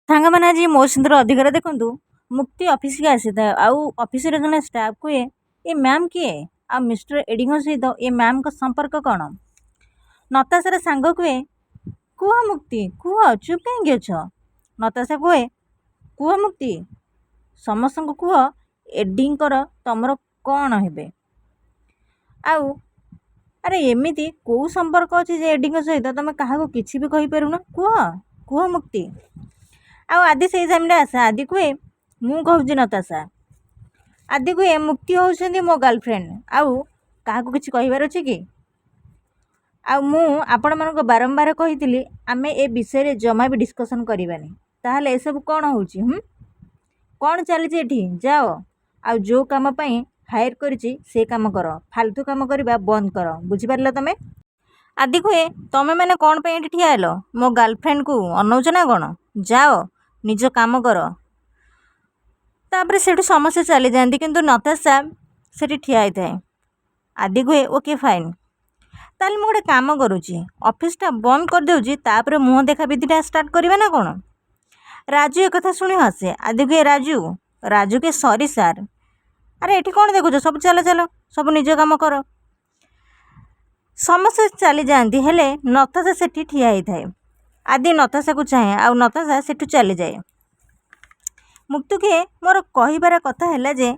ସାଙ୍ଗମାନେ ଆଜି ମୋ ସୁନ୍ଦର ଅଧିକାର ଦେଖନ୍ତୁ। ମୁକ୍ତି ଅଫିସକୁ ଆସିଥାଏ ଆଉ ଅଫିସରେ ଜଣେ ଷ୍ଟାଫ୍ କୁହେ, ଏ ମ୍ୟାମ୍ କିଏ ଆଉ ମିଷ୍ଟର ଏଡ଼ିଙ୍କ ସହିତ ଏ ମ୍ୟାମ୍ଙ୍କ ସମ୍ପର୍କ କ'ଣ? ନତାଶାର ସାଙ୍ଗ କୁହେ, କୁହ ମୁକ୍ତି କୁହ, ଚୁପ୍ କାହିଁକି ଅଛ? ନତାଶା କୁହେ, କୁହ ମୁକ୍ତି, ସମସ୍ତଙ୍କୁ କୁହ ଏଡ଼ିଙ୍କର ତମର କ'ଣ ହେବେ? ଆଉ ଆରେ ଏମିତି କେଉଁ ସମ୍ପର୍କ ଅଛି ଯେ ଏଡ଼ିଙ୍କ ସହିତ ତମେ କାହାକୁ କିଛି ବି କହିପାରୁନ? କୁହ କୁହ ମୁକ୍ତି। ଆଉ ଆଦି ସେଇ ଟାଇମ୍ରେ ଆସେ। ଆଦି କୁହେ, ମୁଁ କହୁଛି ନତାଶା। ଆଦି କୁହେ, ମୁକ୍ତି ହେଉଛନ୍ତି ମୋ ଗାର୍ଲଫ୍ରେଣ୍ଡ, ଆଉ କାହାକୁ କିଛି କହିବାର ଅଛି କି? ଆଉ ମୁଁ ଆପଣମାନଙ୍କୁ ବାରମ୍ବାର କହିଥିଲି ଆମେ ଏ ବିଷୟରେ ଜମା ବି ଡିସ୍କସନ୍ କରିବାନି। ତାହେଲେ ଏସବୁ କ'ଣ ହେଉଛି? କ'ଣ ଚାଲିଛି ଏଠି? ଯାଅ ଆଉ ଯେଉଁ କାମ ପାଇଁ ହାୟର କରିଛି ସେ କାମ କର, ଫାଲତୁ କାମ କରିବା ବନ୍ଦ କର। ବୁଝିପାରିଲ ତମେ? ଆଦି କୁହେ, ତମେ ମାନେ କ'ଣ ପାଇଁ ଏଠି ଠିଆ ହେଲ? ମୋ ଗାର୍ଲଫ୍ରେଣ୍ଡକୁ ଅନଉଛ ନା କ'ଣ? ଯାଅ ନିଜ କାମ କର। ତାପରେ ସେଠୁ ସମସ୍ତେ ଚାଲିଯାଆନ୍ତି, କିନ୍ତୁ ନତାଶା ସେଠି ଠିଆ ହେଇଥାଏ। ଆଦି କୁହେ, ଓକେ ଫାଇନ୍, ତାହେଲେ ମୁଁ ଗୋଟେ କାମ କରୁଛି, ଅଫିସଟା ବନ୍ଦ କରିଦେଉଛି, ତାପରେ ମୁହଁ ଦେଖା ବିଧିଟା ଷ୍ଟାର୍ଟ କରିବା ନା କ'ଣ? ରାଜୁ ଏକଥା ଶୁଣି ହସେ। ଆଦି କୁହେ, ରାଜୁ କେ ସରି ସାର୍। ଆରେ ଏଠି କ'ଣ ଦେଖୁଛ? ସବୁ ଚାଲ ସବୁ ନିଜ କାମ କର। ସମସ୍ତେ ଚାଲିଯାଆନ୍ତି, ହେଲେ ନତାଶା ସେଠି ଠିଆ ହେଇଥାଏ। ଆଦି ନତାଶାକୁ ଚାହେଁ ଆଉ ନତାଶା ସେଠୁ ଚାଲିଯାଏ। ମୁକ୍ତି କୁହେ, ମୋର କହିବାର କଥା ହେଲା ଯେ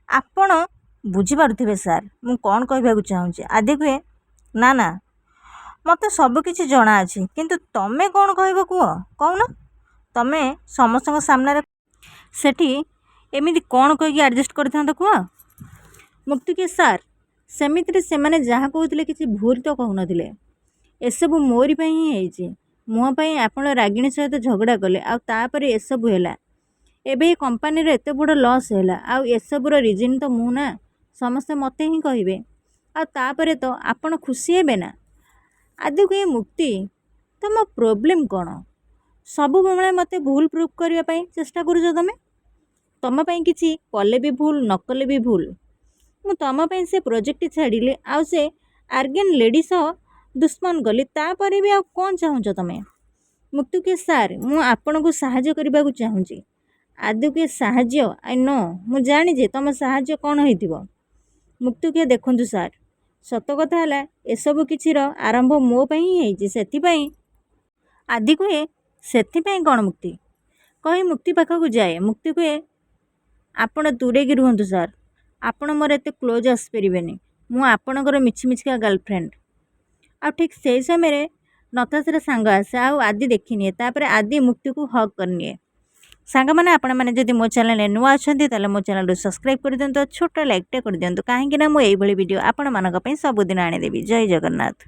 ଆପଣ ବୁଝିପାରୁଥିବେ ସାର୍ ମୁଁ କ'ଣ କହିବାକୁ ଚାହୁଁଛି। ଆଦି କୁହେ, ନା ମୋତେ ସବୁ କିଛି ଜଣା ଅଛି, କିନ୍ତୁ ତମେ କ'ଣ କହିବ କୁହ, କହୁନ? ତମେ ସମସ୍ତଙ୍କ ସାମ୍ନାରେ ସେଠି ଏମିତି କ'ଣ କହିକି ଆଡ଼ଜଷ୍ଟ କରିଥାନ୍ତ କୁହ? ମୁକ୍ତି କୁହେ, ସାର୍ ସେମିତିରେ ସେମାନେ ଯାହା କହୁଥିଲେ କିଛି ଭୁଲ ତ କହୁନଥିଲେ। ଏସବୁ ମୋରି ପାଇଁ ହିଁ ହେଇଛି। ମୁହଁ ପାଇଁ ଆପଣ ରାଗିଣୀ ସହିତ ଝଗଡ଼ା କଲେ ଆଉ ତାପରେ ଏସବୁ ହେଲା। ଏବେ ଏ କମ୍ପାନୀର ଏତେ ବଡ଼ ଲସ୍ ହେଲା, ଆଉ ଏସବୁର ରିଜିନ୍ ତ ମୁଁ ନା, ସମସ୍ତେ ମୋତେ ହିଁ କହିବେ, ଆଉ ତାପରେ ତ ଆପଣ ଖୁସି ହେବେ ନା? ଆଦି କୁହେ, ମୁକ୍ତି ତମ ପ୍ରୋବ୍ଲେମ୍ କ'ଣ? ସବୁବେଳେ ମୋତେ ଭୁଲ ପ୍ରୁଭ୍ କରିବା ପାଇଁ ଚେଷ୍ଟା କରୁଛ ତମେ। ତମ ପାଇଁ କିଛି କଲେ ବି ଭୁଲ, ନ କଲେ ବି ଭୁଲ। ମୁଁ ତମ ପାଇଁ ସେ ପ୍ରୋଜେକ୍ଟ ଛାଡ଼ିଲି ଆଉ ସେ ଆର୍ଗେନ୍ ଲେଡ଼ି ସହ ଦୁଶ୍ମନ କଲି, ତାପରେ ବି ଆଉ କ'ଣ ଚାହୁଁଛ ତମେ? ମୁକ୍ତି କୁହେ, ସାର୍ ମୁଁ ଆପଣଙ୍କୁ ସାହାଯ୍ୟ କରିବାକୁ ଚାହୁଁଛି। ଆଦି କୁହେ, ସାହାଯ୍ୟ? ଆଇ ନୋ, ମୁଁ ଜାଣିଛି ତମ ସାହାଯ୍ୟ କ'ଣ ହେଇଥିବ। ମୁକ୍ତି କୁହେ, ଦେଖନ୍ତୁ ସାର୍ ସତ କଥା ହେଲା ଏସବୁ କିଛିର ଆରମ୍ଭ ମୋ ପାଇଁ ହିଁ ହେଇଛି, ସେଥିପାଇଁ। ଆଦି କୁହେ, ସେଥିପାଇଁ କ'ଣ ମୁକ୍ତି? କହି ମୁକ୍ତି ପାଖକୁ ଯାଏ। ମୁକ୍ତି କୁହେ, ଆପଣ ଦୂରେଇକି ରୁହନ୍ତୁ ସାର୍, ଆପଣ ମୋର ଏତେ କ୍ଲୋଜ୍ ଆସିପାରିବେନି, ମୁଁ ଆପଣଙ୍କର ମିଛିମିଛିକା ଗାର୍ଲଫ୍ରେଣ୍ଡ। ଆଉ ଠିକ୍ ସେଇ ସମୟରେ ନତାଶାର ସାଙ୍ଗ ଆସେ ଆଉ ଆଦି ଦେଖିନିଏ। ତାପରେ ଆଦି ମୁକ୍ତିକୁ ହକ୍ କରିନିଏ। ସାଙ୍ଗମାନେ ଆପଣମାନେ ଯଦି ମୋ ଚ୍ୟାନେଲରେ ନୂଆ ଅଛନ୍ତି ତାହେଲେ ମୋ ଚ୍ୟାନେଲକୁ ସବସ୍କ୍ରାଇବ୍ କରିଦିଅନ୍ତୁ, ଛୋଟ ଲାଇକ୍ଟେ କରିଦିଅନ୍ତୁ, କାହିଁକିନା ମୁଁ ଏଇଭଳି ଭିଡ଼ିଓ ଆପଣମାନଙ୍କ ପାଇଁ ସବୁଦିନ ଆଣିଦେବି। ଜୟ ଜଗନ୍ନାଥ।